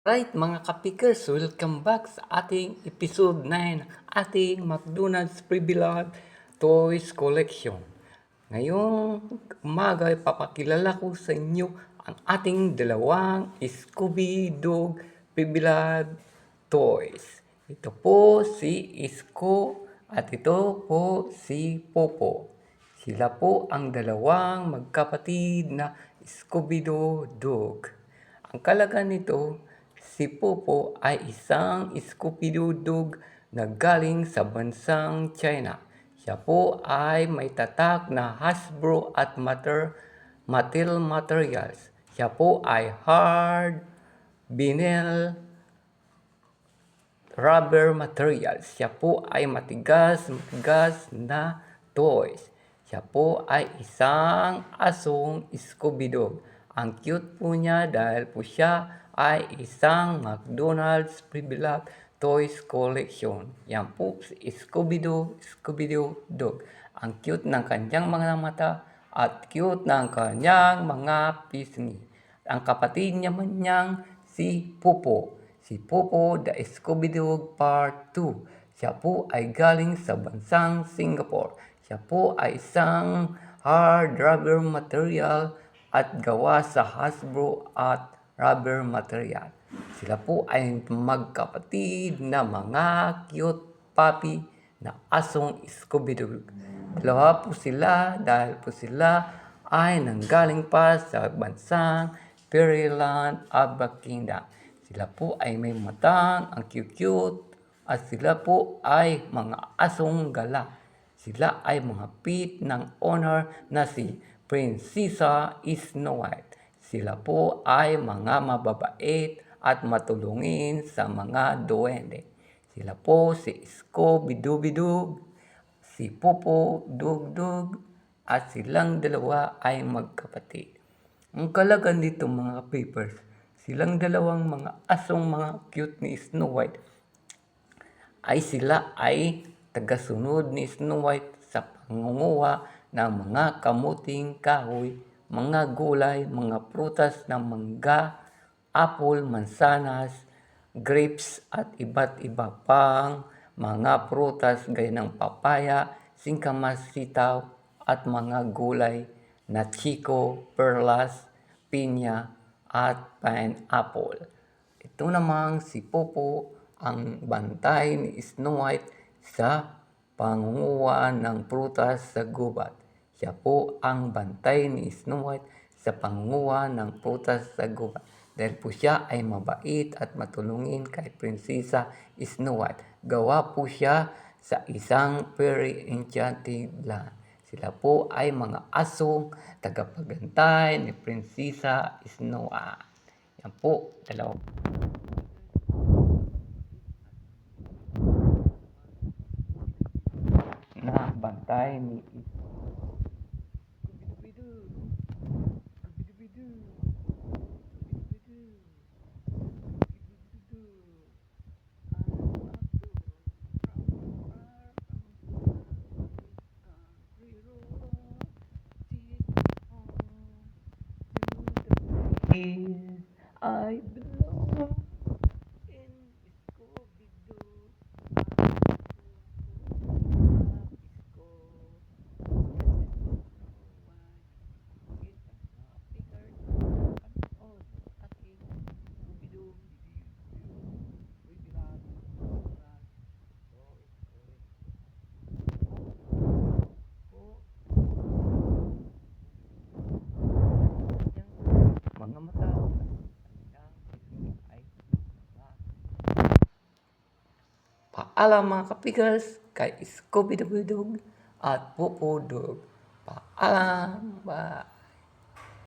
Right mga kapikers, welcome back sa ating episode 9 ng ating McDonald's Pre-Beloved Toys Collection. Ngayong umaga ay papakilala ko sa inyo ang ating dalawang Scooby-Doo Pre-Beloved Toys. Ito po si Isko at ito po si Popo. Sila po ang dalawang magkapatid na Scooby-Doo Dog. Ang kalaga nito, si Popo ay isang Scooby-Doo dog na galing sa bansang China. Siya po ay may tatak na Hasbro at Mattel Materials. Siya po ay hard vinyl rubber materials. Siya po ay matigas na toys. Siya po ay isang asong Scooby-Doo. Ang cute po niya dahil po siya ay isang McDonald's Pre-Beloved Toys Collection. Yan po si Scooby-Doo Dog. Ang cute ng kanyang mga mata at cute ng kanyang mga pisngi. Ang kapatid niya man niyang si Popo. Si Popo the Scooby-Doo Part 2. Siya po ay galing sa bansang Singapore. Siya po ay isang hard rubber material at gawa sa Hasbro at rubber material. Sila po ay magkapatid na mga cute puppy na asong Scooby-Doo. Dalawa po sila dahil po sila ay nanggaling pa sa bansang Fairyland of the Kingdom. Sila po ay may matang, ang cute-cute, at sila po ay mga asong gala. Sila ay mga pit ng honor na si Prinsesa Snow White. Sila po ay mga mababait at matulungin sa mga duwende. Sila po si Scooby-Doo, si Popo Dugdug, at silang dalawa ay magkapatid. Ang kalagan dito mga papers, silang dalawang mga asong mga cute ni Snow White ay sila ay tagasunod ni Snow White sa pangunguha ng mga kamuting kahoy, mga gulay, mga prutas na mangga, apple, mansanas, grapes at iba't iba pang mga prutas gaya ng papaya, singkamas, sitaw at mga gulay na chico, perlas, pinya at pineapple. Ito namang si Popo ang bantay ni Snow White sa pangunguha ng prutas sa gubat. Siya po ang bantay ni Snow White sa pangunguha ng prutas sa gubat. Dahil po siya ay mabait at matulungin kay Prinsesa Snow White. Gawa po siya sa isang fairy enchanted land. Sila po ay mga asong tagapagantay ni Prinsesa Snow White. Yan po, dalawa. Na bantay ni I belong in Scooby-Doo. Mga mata ay paalam mga kapigas kay Scooby-Doo at Popo Dog. Paalam ba?